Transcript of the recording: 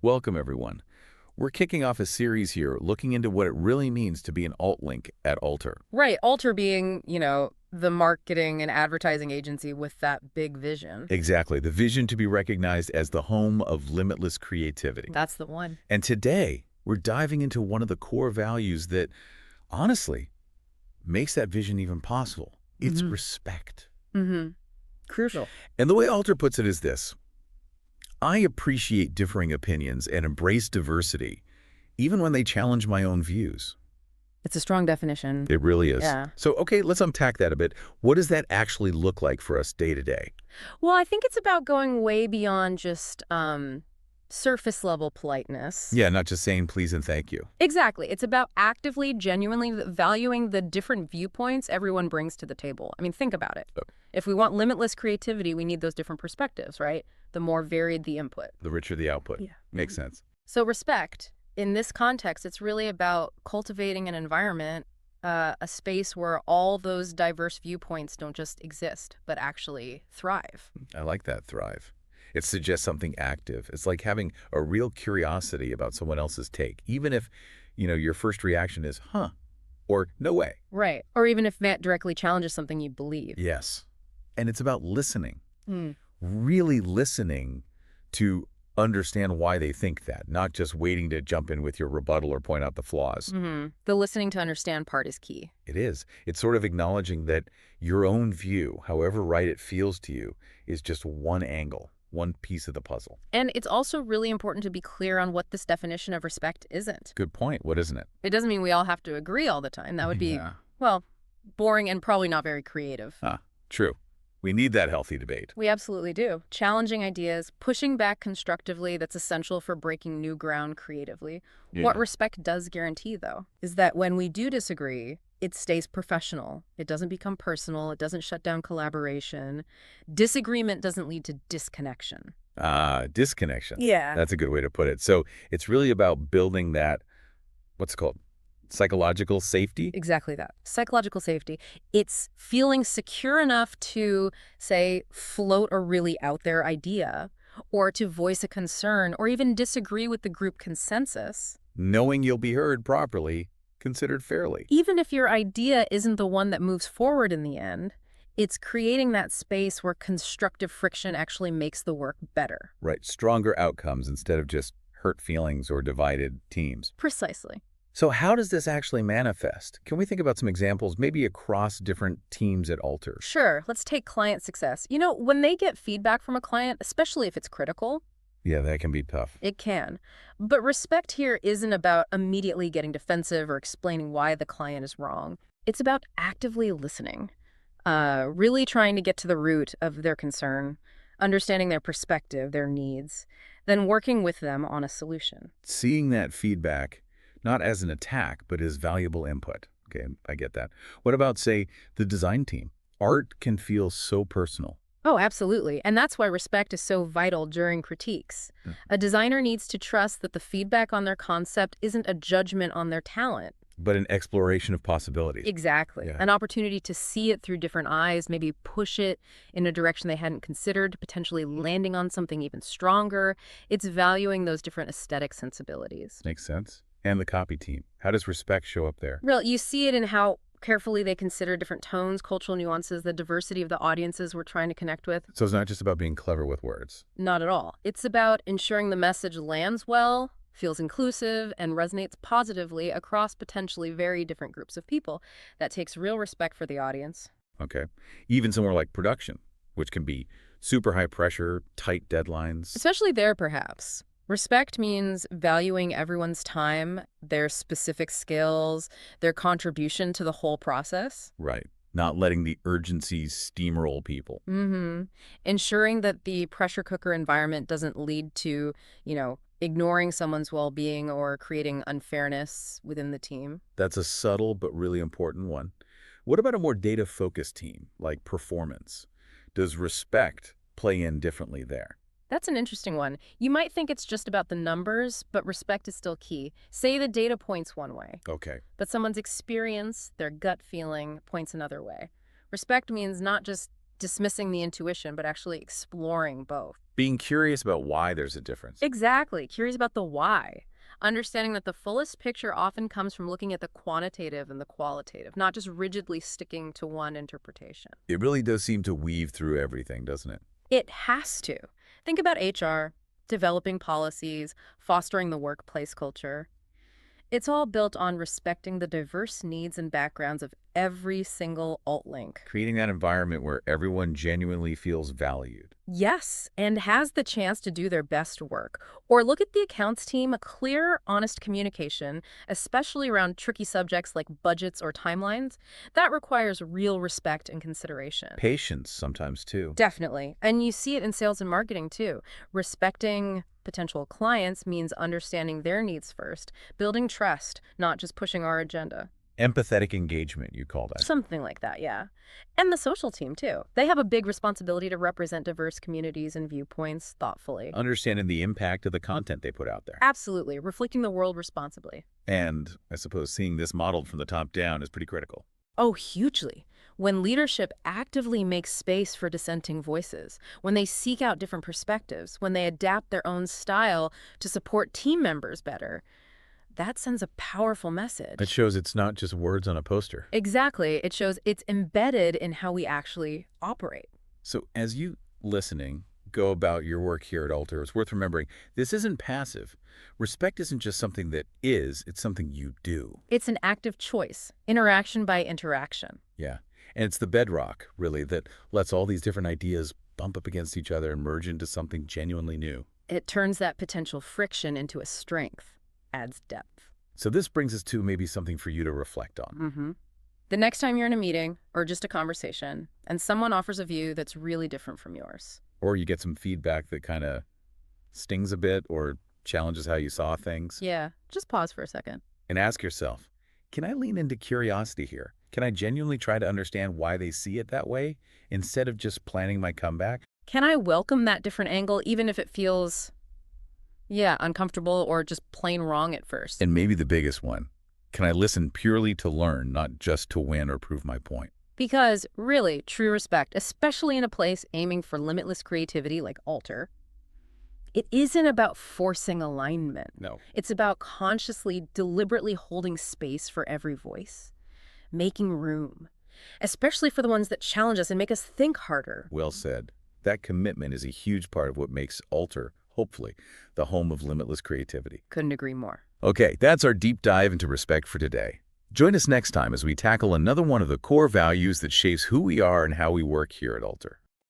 Welcome, everyone. We're kicking off a series here looking into what it really means to be an alt link at Alter. Right. Alter being, the marketing and advertising agency with that big vision. Exactly, the vision to be recognized as the home of limitless creativity. That's the one. And today, we're diving into one of the core values that, honestly, makes that vision even possible. It's respect. Mm-hmm. Crucial. And the way Alter puts it is this: I appreciate differing opinions and embrace diversity, even when they challenge my own views. It's a strong definition. It really is. Yeah. So, okay, let's unpack that a bit. What does that actually look like for us day to day? Well, I think it's about going way beyond just surface level politeness. Yeah, not just saying please and thank you. Exactly. It's about actively, genuinely valuing the different viewpoints everyone brings to the table. I mean, think about it. If we want limitless creativity, we need those different perspectives, right? The more varied the input. The richer the output. Yeah. Makes sense. So respect, in this context, it's really about cultivating an environment, a space where all those diverse viewpoints don't just exist, but actually thrive. I like that, thrive. It suggests something active. It's like having a real curiosity about someone else's take, even if, your first reaction is, huh, or no way. Right. Or even if Matt directly challenges something you believe. Yes. And it's about listening. Mm. Really listening to understand why they think that, not just waiting to jump in with your rebuttal or point out the flaws. Mm-hmm. The listening to understand part is key. It is. It's sort of acknowledging that your own view, however right it feels to you, is just one angle, one piece of the puzzle. And it's also really important to be clear on what this definition of respect isn't. Good point. What isn't it? It doesn't mean we all have to agree all the time. That would be, Yeah. well, boring and probably not very creative. True. We need that healthy debate. We absolutely do. Challenging ideas, pushing back constructively, that's essential for breaking new ground creatively. Yeah. What respect does guarantee, though, is that when we do disagree, it stays professional. It doesn't become personal. It doesn't shut down collaboration. Disagreement doesn't lead to disconnection. Disconnection. Yeah. That's a good way to put it. So it's really about building that, what's it called? Psychological safety? Exactly that. Psychological safety. It's feeling secure enough to, say, float a really out there idea, or to voice a concern, or even disagree with the group consensus. Knowing you'll be heard properly, considered fairly. Even if your idea isn't the one that moves forward in the end, it's creating that space where constructive friction actually makes the work better. Right. Stronger outcomes instead of just hurt feelings or divided teams. Precisely. So how does this actually manifest? Can we think about some examples, maybe across different teams at Alter? Sure. Let's take client success. When they get feedback from a client, especially if it's critical, Yeah, that can be tough. it can. But respect here isn't about immediately getting defensive or explaining why the client is wrong. It's about actively listening, really trying to get to the root of their concern, understanding their perspective, their needs, then working with them on a solution. Seeing that feedback, not as an attack, but as valuable input. Okay, I get that. What about, say, the design team? Art can feel so personal. Oh, absolutely. And that's why respect is so vital during critiques. A designer needs to trust that the feedback on their concept isn't a judgment on their talent. But an exploration of possibilities. Exactly. Yeah. An opportunity to see it through different eyes, maybe push it in a direction they hadn't considered, potentially landing on something even stronger. It's valuing those different aesthetic sensibilities. Makes sense. And the copy team. How does respect show up there? Real, you see it in how carefully they consider different tones, cultural nuances, the diversity of the audiences we're trying to connect with. So it's not just about being clever with words. Not at all. It's about ensuring the message lands well, feels inclusive, and resonates positively across potentially very different groups of people. That takes real respect for the audience. Okay. Even somewhere like production, which can be super high pressure, tight deadlines. Especially there, perhaps. Respect means valuing everyone's time, their specific skills, their contribution to the whole process. Right. Not letting the urgencies steamroll people. Mm-hmm. Ensuring that the pressure cooker environment doesn't lead to, ignoring someone's well-being or creating unfairness within the team. That's a subtle but really important one. What about a more data-focused team, like performance? Does respect play in differently there? That's an interesting one. You might think it's just about the numbers, but respect is still key. Say the data points one way, Okay. but someone's experience, their gut feeling, points another way. Respect means not just dismissing the intuition, but actually exploring both. Being curious about why there's a difference. Exactly. Curious about the why. Understanding that the fullest picture often comes from looking at the quantitative and the qualitative, not just rigidly sticking to one interpretation. It really does seem to weave through everything, doesn't it? It has to. Think about HR, developing policies, fostering the workplace culture. It's all built on respecting the diverse needs and backgrounds of every single alt link. Creating that environment where everyone genuinely feels valued. Yes, and has the chance to do their best work. Or look at the accounts team, a clear, honest communication, especially around tricky subjects like budgets or timelines, that requires real respect and consideration. Patience sometimes, too. Definitely. And you see it in sales and marketing, too. Respecting potential clients means understanding their needs first, building trust, not just pushing our agenda. Empathetic engagement, you call that. Something like that, yeah. And the social team, too. They have a big responsibility to represent diverse communities and viewpoints thoughtfully. Understanding the impact of the content they put out there. Absolutely. Reflecting the world responsibly. And I suppose seeing this modeled from the top down is pretty critical. Oh, hugely. When leadership actively makes space for dissenting voices, when they seek out different perspectives, when they adapt their own style to support team members better, that sends a powerful message. It shows it's not just words on a poster. Exactly. It shows it's embedded in how we actually operate. So as you listening go about your work here at Alter, it's worth remembering this isn't passive. Respect isn't just something that is, it's something you do. It's an active choice, interaction by interaction. Yeah. And it's the bedrock, really, that lets all these different ideas bump up against each other and merge into something genuinely new. It turns that potential friction into a strength, adds depth. So this brings us to maybe something for you to reflect on. The next time you're in a meeting or just a conversation and someone offers a view that's really different from yours. Or you get some feedback that kind of stings a bit or challenges how you saw things. Yeah, just pause for a second. And ask yourself, can I lean into curiosity here? Can I genuinely try to understand why they see it that way instead of just planning my comeback? Can I welcome that different angle even if it feels, uncomfortable or just plain wrong at first? And maybe the biggest one, can I listen purely to learn, not just to win or prove my point? Because, really, true respect, especially in a place aiming for limitless creativity like Alter, it isn't about forcing alignment. No. It's about consciously, deliberately holding space for every voice, making room, especially for the ones that challenge us and make us think harder. Well said. That commitment is a huge part of what makes Alter, hopefully, the home of limitless creativity. Couldn't agree more. Okay, that's our deep dive into respect for today. Join us next time as we tackle another one of the core values that shapes who we are and how we work here at Alter.